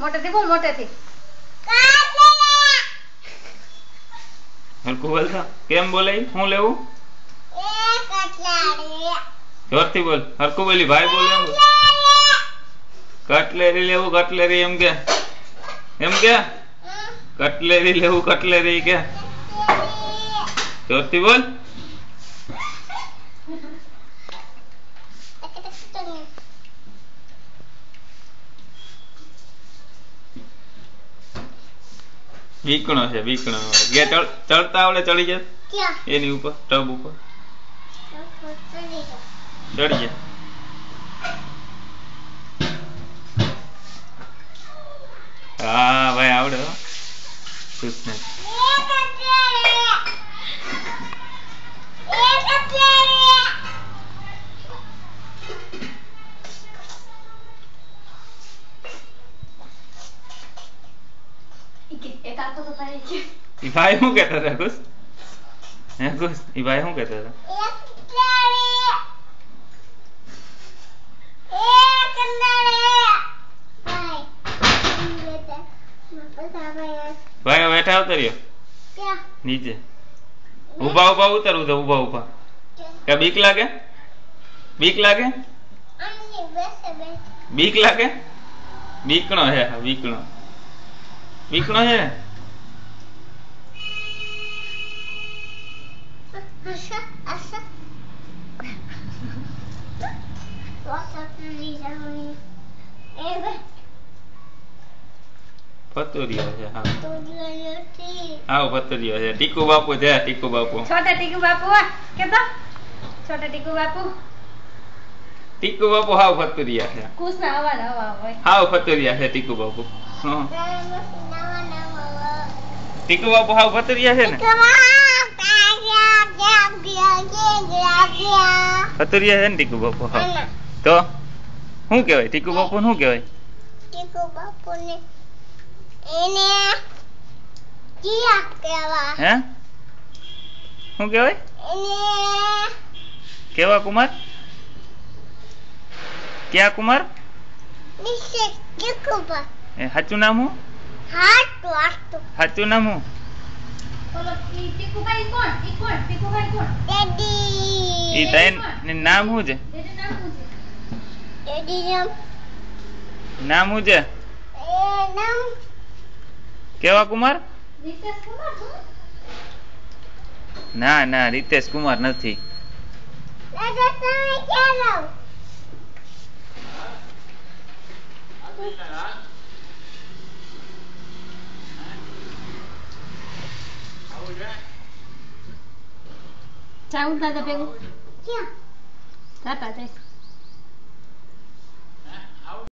મોટેથી બોલ, મોટેથી. હરકું બોલ તો કેમ બોલે હું લેવું જોરથી બોલ હરકું બોલી ભાઈ બોલે એમ કટલેરી લેવું કટલેરી એમ કે કટલેરી લેવું કટલેરી કે જોરથી બોલ વીકણો છે વીકણો ગે ચડતા આવડે ચડી જાય એની ઉપર ટબ ઉપર ચડી જાય હા ભાઈ આવડે હો કૃષ્ણ भाई हूँ कहता था कुछ है कुछ ये भाई हूँ कहता था भाई बैठा उतरियो क्या नीचे उभा उभा उतर उधर उभा उभा क्या बीक लागे बीक लागे बीकणो है बीकणो है पतुरिया है हाँ हाँ पतुरिया है टीकू बापू है टीकू बापू छोटा टीकू बापू के तो छोटा टीकू बापू हाँ पतुरिया है कुछ ना हवा हाँ पतुरिया है टीकू बापू टीकू बापू हाँ पतुरिया है ना पतुरिया है ना टीकू बापू हाँ तो શું કહેવાય ટીકુ બાપુ શું કહેવાય ટીકુ બાપુ ને એને કિયા કહેવાય હે શું કહેવાય એને કેવા કુમાર ક્યાં કુમાર નિશે ટીકુ બા એ સાચું નામ હું સાચું નામ હું બોલો ટીકુભાઈ કોણ ટીકુભાઈ કોણ ડેડી ઈ તાઈ નામ શું છે ડેડી નામ શું છે ડેડી નામ શું છે નામ કેવા કુમાર રીતેશ કુમાર ના ના રીતેશ કુમાર નથી દાદા તમે ક્યાં રહો જાઉં દાદા ભેગું ક્યાં જાતા જઈશ